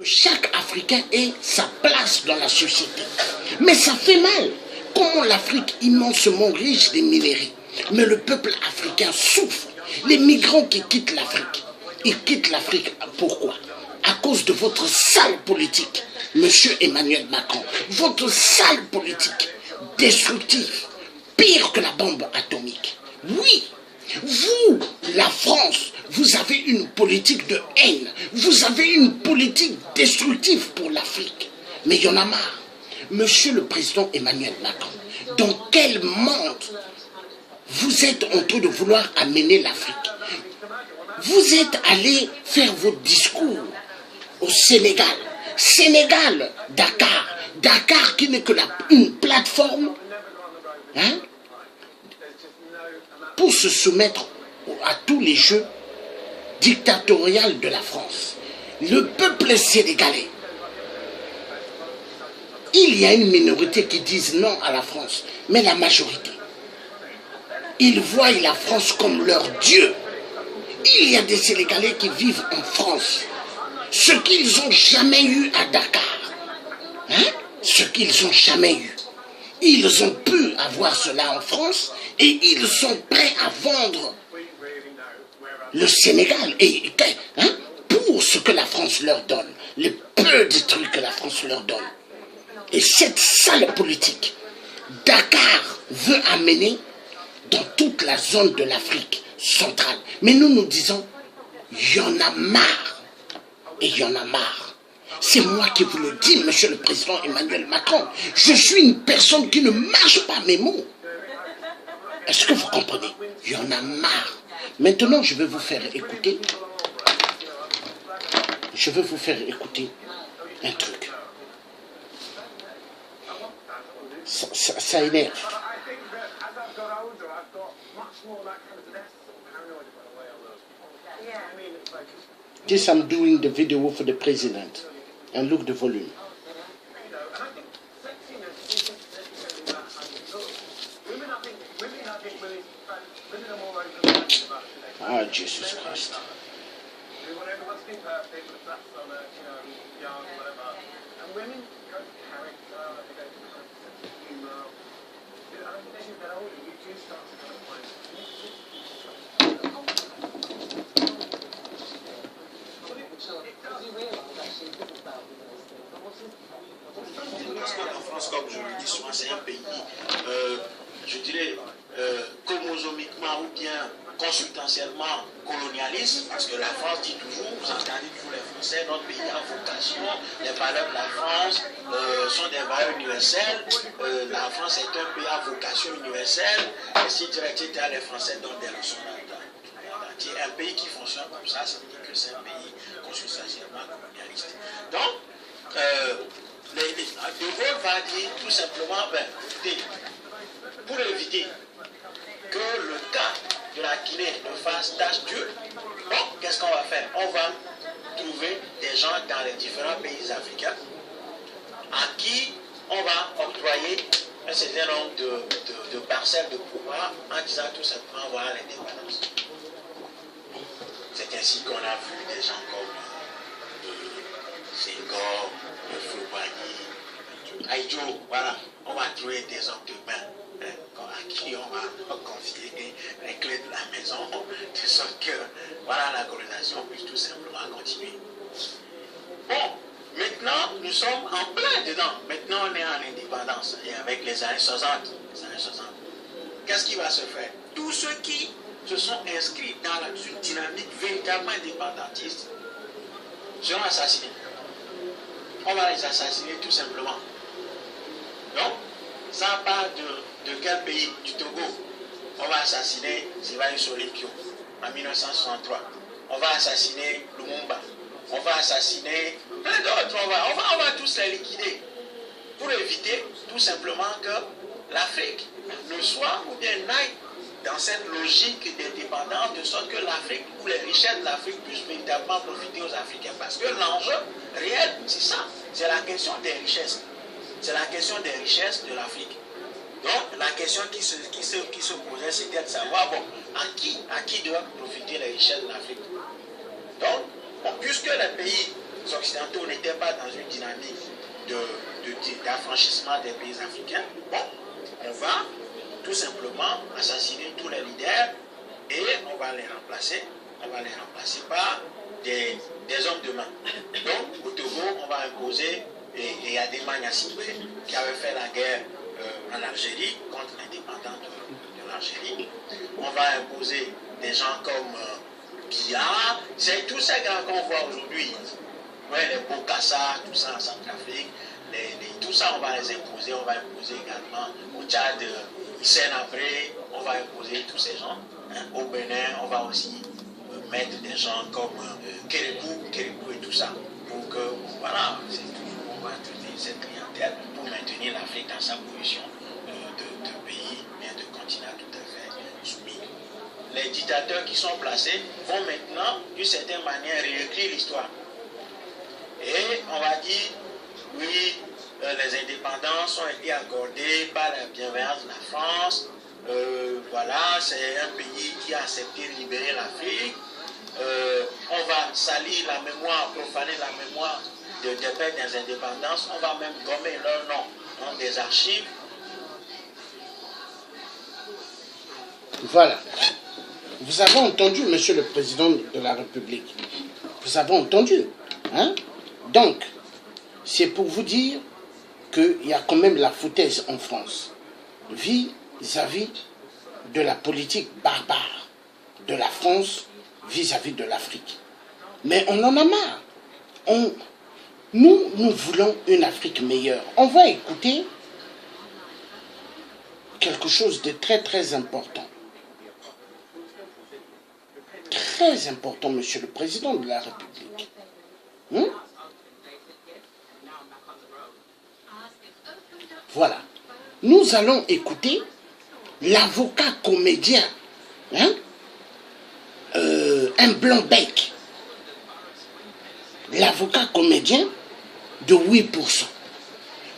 Chaque Africain ait sa place dans la société. Mais ça fait mal. Comment l'Afrique immensément riche des minerais, mais le peuple africain souffre. Les migrants qui quittent l'Afrique, ils quittent l'Afrique pourquoi? À cause de votre sale politique, monsieur Emmanuel Macron. Votre sale politique, destructive, pire que la bombe atomique. Oui, vous, la France, vous avez une politique de haine. Vous avez une politique destructive pour l'Afrique. Mais il y en a marre. Monsieur le président Emmanuel Macron, dans quel monde vous êtes en train de vouloir amener l'Afrique? Vous êtes allé faire votre discours au Sénégal. Sénégal, Dakar. Dakar qui n'est que une plateforme pour se soumettre à tous les jeux dictatoriaux de la France. Le peuple sénégalais, il y a une minorité qui disent non à la France, mais la majorité, ils voient la France comme leur Dieu. Il y a des Sénégalais qui vivent en France, ce qu'ils n'ont jamais eu à Dakar, ce qu'ils n'ont jamais eu. Ils ont pu avoir cela en France et ils sont prêts à vendre le Sénégal pour ce que la France leur donne, le peu de trucs que la France leur donne. Et cette sale politique, Dakar veut amener dans toute la zone de l'Afrique centrale. Mais nous disons, il y en a marre. Et il y en a marre. C'est moi qui vous le dis, monsieur le président Emmanuel Macron. Je suis une personne qui ne mâche pas mes mots. Est-ce que vous comprenez? Il y en a marre. Maintenant, je vais vous faire écouter. Je vais vous faire écouter un truc. Ça énerve. This I'm doing the video for the president. And look the volume. Ah, Jesus Christ. Parce que la France, comme je le dis souvent, c'est un pays, je dirais, chromosomiquement ou bien consubstantiellement colonialiste, parce que la France dit toujours, vous entendez toujours les Français, notre pays a vocation, les valeurs de la France sont des valeurs universelles, la France est un pays à vocation universelle, etc. Les Français donnent des leçons là-dedans. Un pays qui fonctionne comme ça veut dire que c'est un pays consubstantiellement colonialiste. Donc, De Gaulle va dire tout simplement, écoutez, pour éviter que le cas de la Guinée ne fasse tache d'huile, bon, qu'est-ce qu'on va faire? On va trouver des gens dans les différents pays africains à qui on va octroyer un certain nombre de parcelles de pouvoir en disant tout simplement voilà l'indépendance. C'est ainsi qu'on a vu des gens comme Senghor, le Foubani, Aïdjo, voilà, on va trouver des hommes de main à qui on va confier les clés de la maison, de sorte que voilà, la colonisation puisse tout simplement continuer. Bon, maintenant nous sommes en plein dedans, maintenant on est en indépendance, et avec les années 60, qu'est-ce qui va se faire? Tous ceux qui se sont inscrits dans une dynamique véritablement indépendantiste seront assassinés. On va les assassiner tout simplement. Donc, ça part de quel pays? Du Togo. On va assassiner Sévaï Solikio en 1963. On va assassiner Lumumba. On va assassiner plein d'autres. On va tous les liquider. Pour éviter tout simplement que l'Afrique ne soit ou bien n'aille dans cette logique d'indépendance, de sorte que l'Afrique ou les richesses de l'Afrique puissent véritablement profiter aux Africains. Parce que l'enjeu réel, c'est ça. C'est la question des richesses. C'est la question des richesses de l'Afrique. Donc, la question qui se posait, c'était de savoir, bon, à qui doivent profiter les richesses de l'Afrique. Donc, bon, puisque les pays Occidentaux n'étaient pas dans une dynamique d'affranchissement des pays africains, bon, on va tout simplement assassiner tous les leaders et on va les remplacer par des hommes de main. Donc au Togo, on va imposer, et il y a des Magnassibé qui avaient fait la guerre en Algérie contre l'indépendance de l'Algérie. On va imposer des gens comme Biya, c'est tous ces gars qu'on voit aujourd'hui. Ouais, les Bokassa, tout ça en Centrafrique, tout ça on va les imposer. On va imposer également au Tchad, Hissène Habré, on va imposer tous ces gens. Hein. Au Bénin, on va aussi mettre des gens comme Kérékou et tout ça. Pour que, voilà, c'est toujours, on va traiter cette clientèle pour maintenir l'Afrique dans sa position de pays, bien de continent tout à fait soumis. Les dictateurs qui sont placés vont maintenant, d'une certaine manière, réécrire l'histoire. Et on va dire, oui, les indépendances ont été accordées par la bienveillance de la France. Voilà, c'est un pays qui a accepté de libérer l'Afrique. On va salir la mémoire, profaner la mémoire des pères des indépendances. On va même gommer leur nom dans des archives. Voilà. Vous avez entendu, Monsieur le Président de la République. Vous avez entendu. Hein? Donc, c'est pour vous dire qu'il y a quand même la foutaise en France vis-à-vis de la politique barbare de la France vis-à-vis de l'Afrique. Mais on en a marre. Nous voulons une Afrique meilleure. On va écouter quelque chose de très très important. Très important, Monsieur le Président de la République. Voilà. Nous allons écouter l'avocat comédien, un blanc-bec, l'avocat comédien de 8%.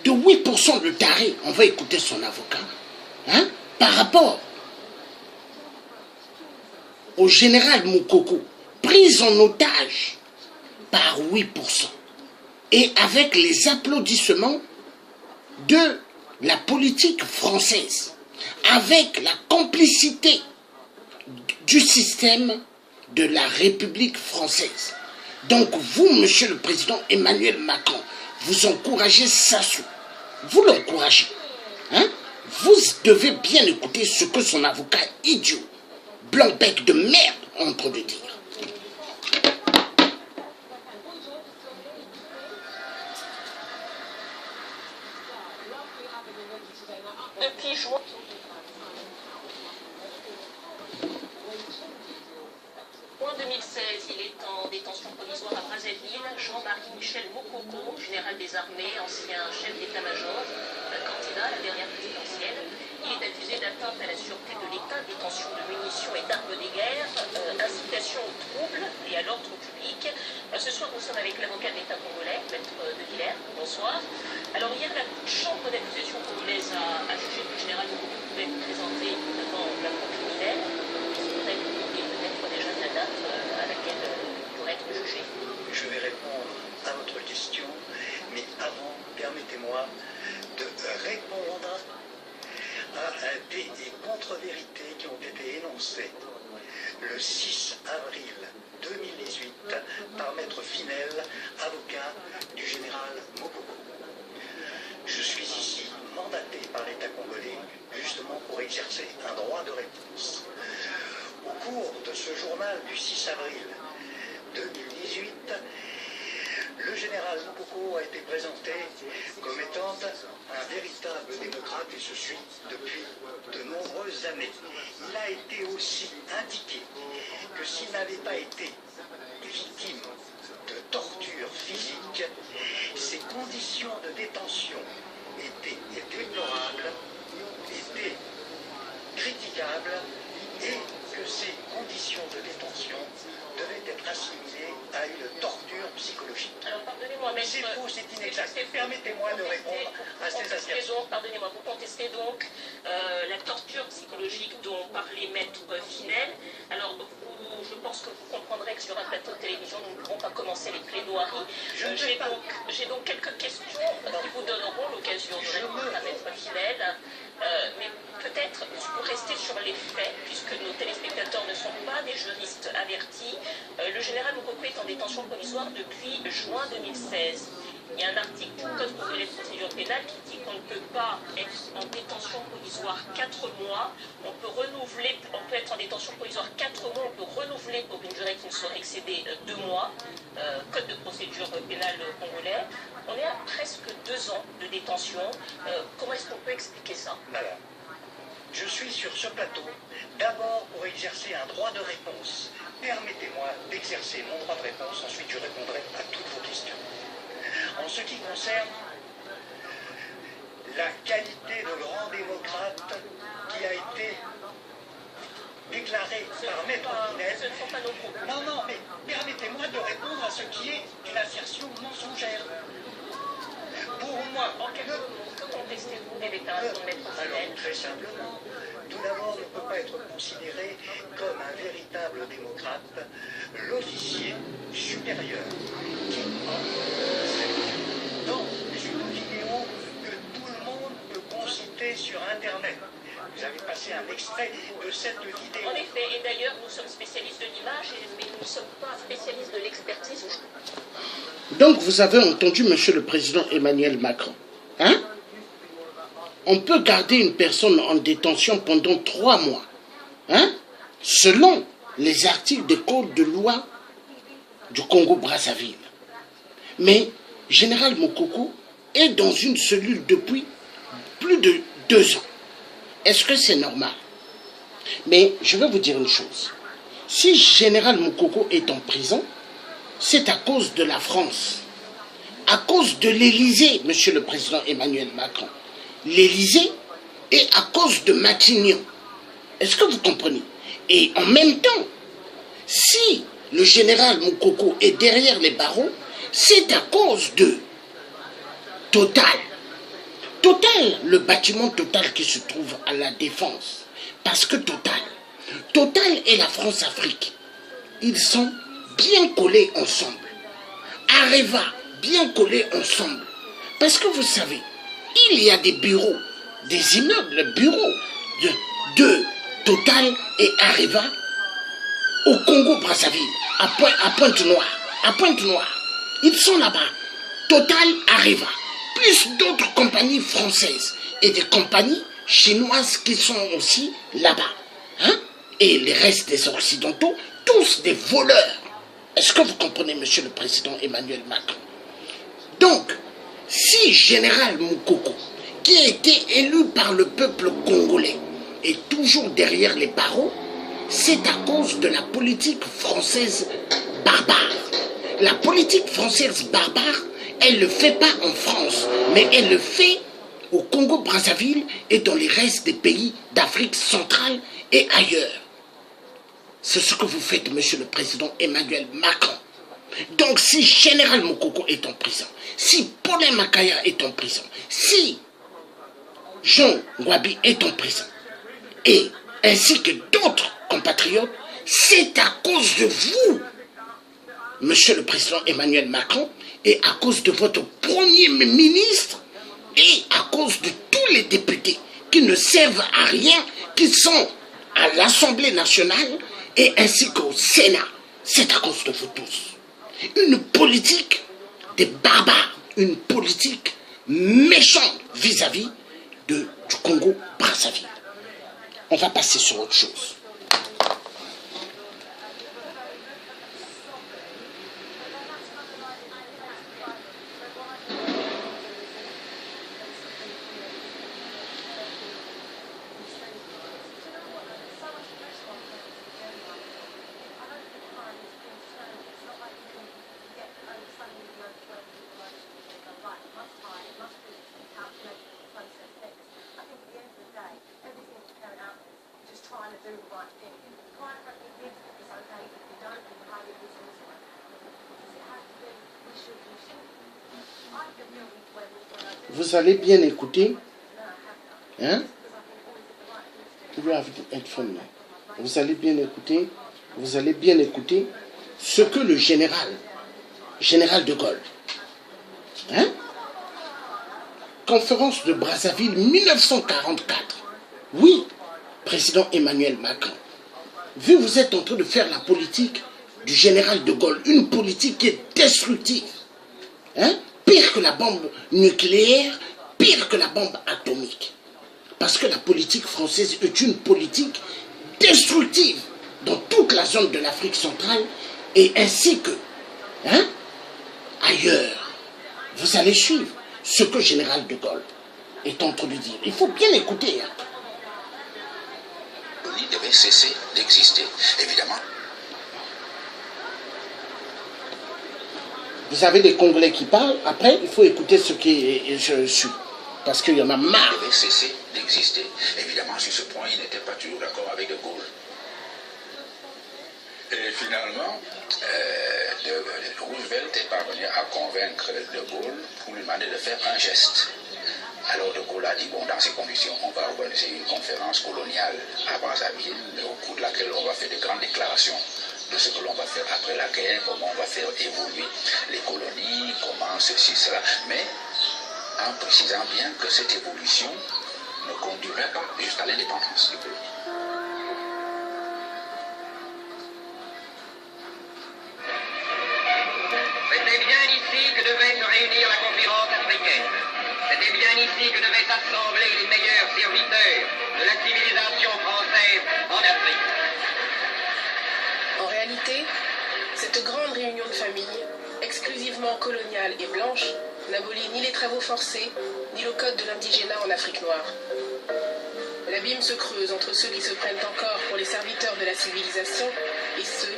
De 8% de taré, on va écouter son avocat, par rapport au général Moukoko, pris en otage par 8%, et avec les applaudissements de la politique française, avec la complicité du système de la République française. Donc vous, Monsieur le Président Emmanuel Macron, vous encouragez Sassou, vous l'encouragez. Vous devez bien écouter ce que son avocat idiot, blanc-bec de merde, est en train de dire. Depuis juin. En 2016, il est en détention provisoire à Brazzaville. Jean-Marie Michel Moukoko, général des armées, ancien chef d'état-major, candidat à la dernière présidentielle. Il est accusé d'atteinte à la sûreté de l'État, détention de munitions et d'armes de guerre, incitation au trouble et à l'ordre public. Ce soir, nous sommes avec l'avocat de l'État congolais, Maître de Villers. Bonsoir. Alors hier, la chambre d'accusation congolaise a jugé que le général Moukoko pouvait être présenté devant la cour criminelle. Peut-être déjà de la date à laquelle il pourrait être jugé. Je vais répondre à votre question, mais avant, permettez-moi de répondre à des contre-vérités qui ont été énoncées le 6 avril 2018 par Maître Finel, avocat du général Moukoko. Je suis ici mandaté par l'État congolais justement pour exercer un droit de réponse. Au cours de ce journal du 6 avril 2018, le général Moukoko a été présenté comme étant un véritable démocrate et ce suit depuis de nombreuses années. Il a été aussi indiqué que s'il n'avait pas été victime de torture physique, ses conditions de détention étaient déplorables, étaient critiquables et que ces conditions de détention devaient être assimilées à une torture psychologique. Alors pardonnez-moi, mais c'est faux, c'est inexact. Permettez-moi de répondre à ces assertions. Pardonnez-moi, vous contestez donc la torture psychologique dont parlait Maître Finel. Alors vous je pense que vous comprendrez que sur un plateau de télévision, nous ne pouvons pas commencer les plaidoiries. J'ai donc quelques questions qui vous donneront l'occasion de répondre à Maître Fidèle. Mais peut-être pour rester sur les faits, puisque nos téléspectateurs ne sont pas des juristes avertis, le général Mokoko est en détention provisoire depuis juin 2016. Il y a un article du Code congolais de procédure pénale qui dit qu'on ne peut pas être en détention provisoire 4 mois. On peut être en détention provisoire 4 mois, on peut renouveler pour une durée qui ne saurait excéder 2 mois. Code de procédure pénale congolais. On est à presque 2 ans de détention. Comment est-ce qu'on peut expliquer ça? Madame, je suis sur ce plateau d'abord pour exercer un droit de réponse. Permettez-moi d'exercer mon droit de réponse, ensuite je répondrai à toutes vos questions. En ce qui concerne la qualité de grand démocrate qui a été déclarée par Maître Pinel. Ce ne sont pas nos propos. Non, mais permettez-moi de répondre à ce qui est une assertion mensongère. Pour moi, Que contestez-vous des déclarations de Maître Pinel? alors, très simplement, tout d'abord, ne peut pas être considéré comme un véritable démocrate l'officier supérieur qui dans une vidéo que tout le monde peut consulter sur Internet. Vous avez passé un extrait de cette vidéo. En effet, et d'ailleurs, nous sommes spécialistes de l'image, mais nous ne sommes pas spécialistes de l'expertise. Donc vous avez entendu, monsieur le président Emmanuel Macron. Hein? On peut garder une personne en détention pendant 3 mois. Hein? Selon les articles des codes de loi du Congo-Brazzaville. Mais Général Mokoko est dans une cellule depuis plus de 2 ans. Est-ce que c'est normal? Mais je vais vous dire une chose. Si Général Mokoko est en prison, c'est à cause de la France. À cause de l'Élysée, monsieur le président Emmanuel Macron. L'Élysée et à cause de Matignon. Est-ce que vous comprenez? Et en même temps, si le général Mokoko est derrière les barreaux, c'est à cause de Total. Total, le bâtiment Total qui se trouve à la Défense. Parce que Total et la France-Afrique, ils sont bien collés ensemble. Areva, bien collés ensemble. Parce que vous savez, il y a des bureaux, des immeubles, bureaux de Total et Areva au Congo-Brazzaville, à Pointe-Noire. Ils sont là-bas. Total, Areva, plus d'autres compagnies françaises et des compagnies chinoises qui sont aussi là-bas. Hein? Et les restes des Occidentaux, tous des voleurs. Est-ce que vous comprenez, monsieur le président Emmanuel Macron? Donc, si Général Mokoko, qui a été élu par le peuple congolais, est toujours derrière les barreaux, c'est à cause de la politique française barbare. La politique française barbare, elle ne le fait pas en France, mais elle le fait au Congo-Brazzaville et dans les restes des pays d'Afrique centrale et ailleurs. C'est ce que vous faites, monsieur le président Emmanuel Macron. Donc si Général Mokoko est en prison, si Paulin Makaya est en prison, si Jean Ngouabi est en prison, et ainsi que d'autres compatriotes, c'est à cause de vous, monsieur le président Emmanuel Macron, et à cause de votre premier ministre, et à cause de tous les députés qui ne servent à rien, qui sont à l'Assemblée nationale, et ainsi qu'au Sénat. C'est à cause de vous tous. Une politique des barbares, une politique méchante vis-à-vis du Congo-Brazzaville. On va passer sur autre chose. Vous allez bien écouter. Hein? Vous allez bien écouter vous allez bien écouter ce que le général de Gaulle, hein? Conférence de Brazzaville 1944. Oui, président Emmanuel Macron, vu que vous êtes en train de faire la politique du général de Gaulle, une politique qui est destructive, hein? Pire que la bombe nucléaire, pire que la bombe atomique. Parce que la politique française est une politique destructive dans toute la zone de l'Afrique centrale et ainsi que, hein, ailleurs. Vous allez suivre ce que le général de Gaulle est en train de dire. Il faut bien écouter. Hein. Il devait cesser d'exister, évidemment. Vous avez des Congolais qui parlent, après il faut écouter ce qui je suis. Parce qu'il y en a marre. Il devait cesser d'exister. Évidemment, sur ce point, il n'était pas toujours d'accord avec De Gaulle. Et finalement, Roosevelt est parvenu à convaincre De Gaulle pour lui demander de faire un geste. Alors De Gaulle a dit, bon, dans ces conditions, on va organiser une conférence coloniale à Brazzaville, au cours de laquelle on va faire de grandes déclarations de ce que l'on va faire après la guerre, comment on va faire évoluer les colonies, comment ceci, cela. Mais en précisant bien que cette évolution ne conduirait pas jusqu'à l'indépendance du pays. C'était bien ici que devait se réunir la conférence africaine. C'était bien ici que devaient s'assembler les meilleurs serviteurs de la civilisation française en Afrique. En réalité, cette grande réunion de famille, exclusivement coloniale et blanche, n'abolit ni les travaux forcés, ni le code de l'indigénat en Afrique noire. L'abîme se creuse entre ceux qui se prennent encore pour les serviteurs de la civilisation et ceux,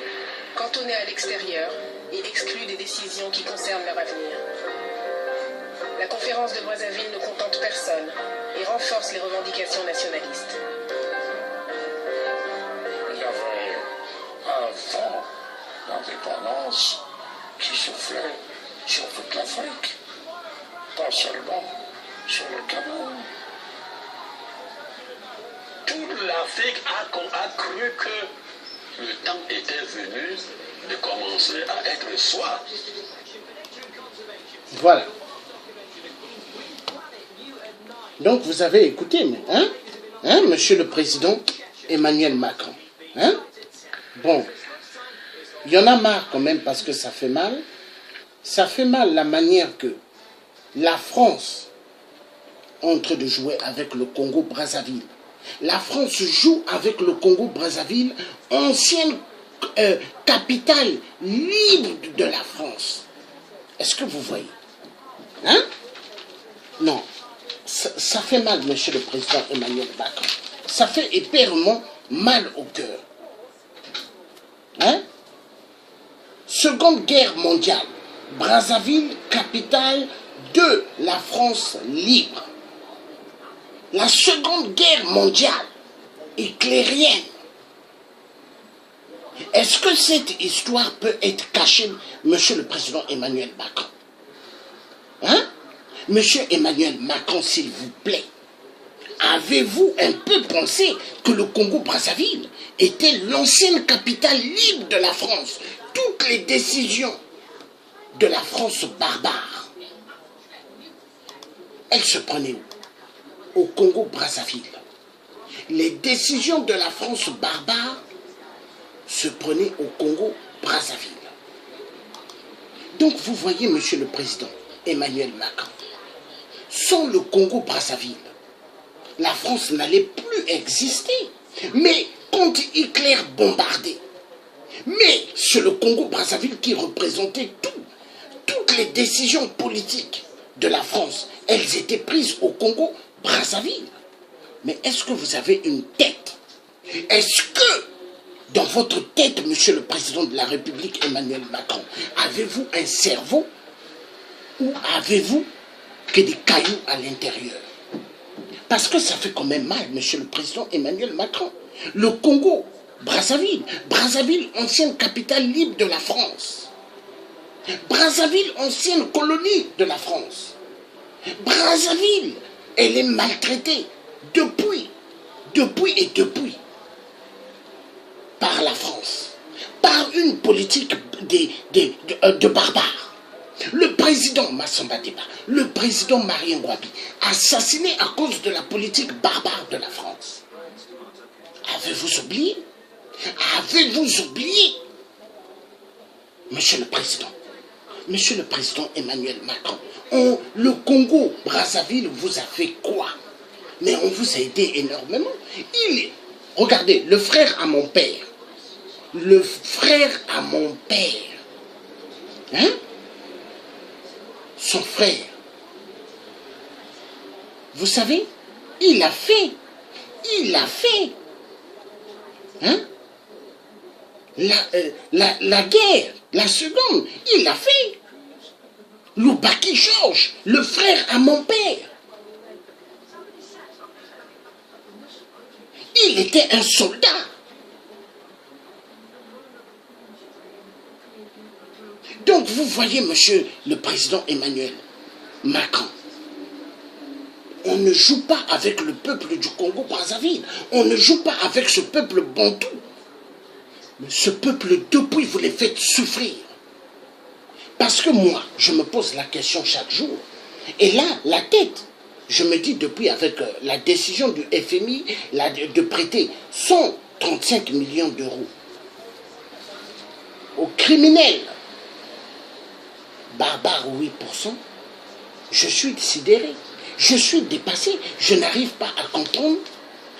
cantonnés à l'extérieur et exclus des décisions qui concernent leur avenir. La conférence de Brazzaville ne contente personne et renforce les revendications nationalistes. Il y avait un vent d'indépendance qui soufflait sur toute l'Afrique, pas seulement sur le Cameroun. Toute l'Afrique a cru que le temps était venu de commencer à être soi. Voilà. Donc vous avez écouté, hein, monsieur le président Emmanuel Macron. Hein? Bon, il y en a marre quand même parce que ça fait mal. Ça fait mal la manière que la France est en train de jouer avec le Congo-Brazzaville. La France joue avec le Congo-Brazzaville, ancienne capitale libre de la France. Est-ce que vous voyez? Hein? Non. Ça fait mal, monsieur le président Emmanuel Macron. Ça fait éperdument mal au cœur. Hein? Seconde guerre mondiale. Brazzaville, capitale de la France libre. La seconde guerre mondiale hitlérienne. Est-ce que cette histoire peut être cachée, monsieur le président Emmanuel Macron? Hein? Monsieur Emmanuel Macron, s'il vous plaît, avez-vous un peu pensé que le Congo-Brazzaville était l'ancienne capitale libre de la France? Toutes les décisions de la France barbare, elles se prenaient où? Au Congo-Brazzaville. Les décisions de la France barbare se prenaient au Congo-Brazzaville. Donc vous voyez, monsieur le président Emmanuel Macron, sans le Congo-Brazzaville, la France n'allait plus exister. Mais quand Hitler bombardait, mais c'est le Congo-Brazzaville qui représentait toutes les décisions politiques de la France. Elles étaient prises au Congo-Brazzaville. Mais est-ce que vous avez une tête? Est-ce que dans votre tête, monsieur le président de la République Emmanuel Macron, avez-vous un cerveau ou avez-vous que des cailloux à l'intérieur? Parce que ça fait quand même mal, monsieur le président Emmanuel Macron. Le Congo-Brazzaville, Brazzaville, ancienne capitale libre de la France. Brazzaville, ancienne colonie de la France. Brazzaville, elle est maltraitée depuis par la France. par une politique de barbares. Le président Massamba Déba, le président Marien Ngouabi, assassiné à cause de la politique barbare de la France. Avez-vous oublié? Avez-vous oublié? Monsieur le Président Emmanuel Macron, le Congo-Brazzaville vous a fait quoi? Mais on vous a aidé énormément. Regardez, le frère à mon père, hein? Son frère, vous savez, il a fait, hein? La guerre, la seconde, il l'a fait. Loubaki Georges, le frère à mon père. Il était un soldat. Donc vous voyez, monsieur le président Emmanuel Macron, on ne joue pas avec le peuple du Congo-Brazzaville. On ne joue pas avec ce peuple bantou. Ce peuple, depuis, vous les faites souffrir. Parce que moi, je me pose la question chaque jour. Et là, la tête, je me dis depuis avec la décision du FMI de prêter 135 millions d'euros aux criminels barbares 8%, je suis sidéré, je suis dépassé, je n'arrive pas à comprendre.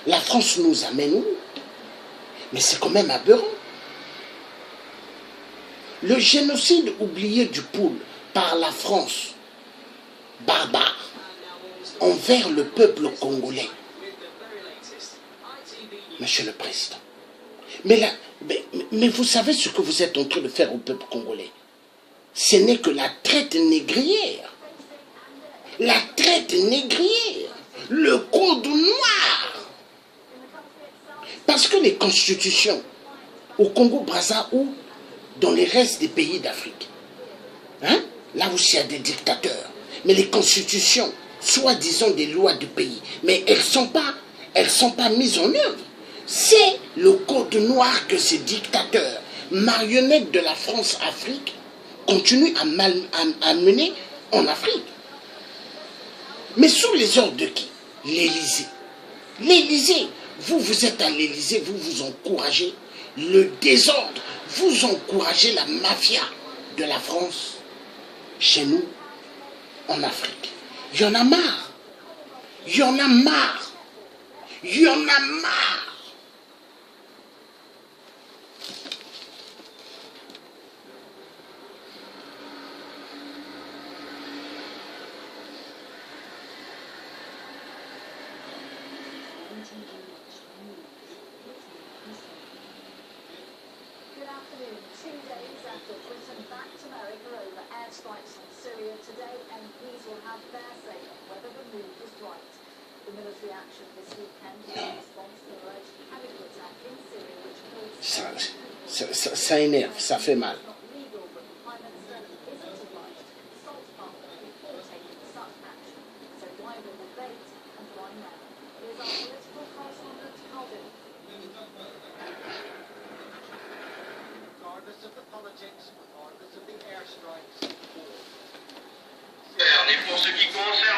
La France nous amène où? Mais c'est quand même aberrant. Le génocide oublié du Poul par la France, barbare, envers le peuple congolais. Monsieur le Président, mais vous savez ce que vous êtes en train de faire au peuple congolais? Ce n'est que la traite négrière. La traite négrière. Le code noir. Parce que les constitutions au Congo-Brazza ou dans les restes des pays d'Afrique, hein, là où il y a des dictateurs, mais les constitutions, soi-disant des lois du pays, mais elles sont pas mises en œuvre. C'est le code noir que ces dictateurs, marionnettes de la France-Afrique, continuent à mener en Afrique. Mais sous les ordres de qui? L'Élysée. L'Élysée, vous êtes à l'Élysée, vous encouragez le désordre, vous encouragez la mafia de la France chez nous, en Afrique. Il y en a marre. Il y en a marre. Il y en a marre. Ça énerve, ça fait mal. Et pour ce qui concerne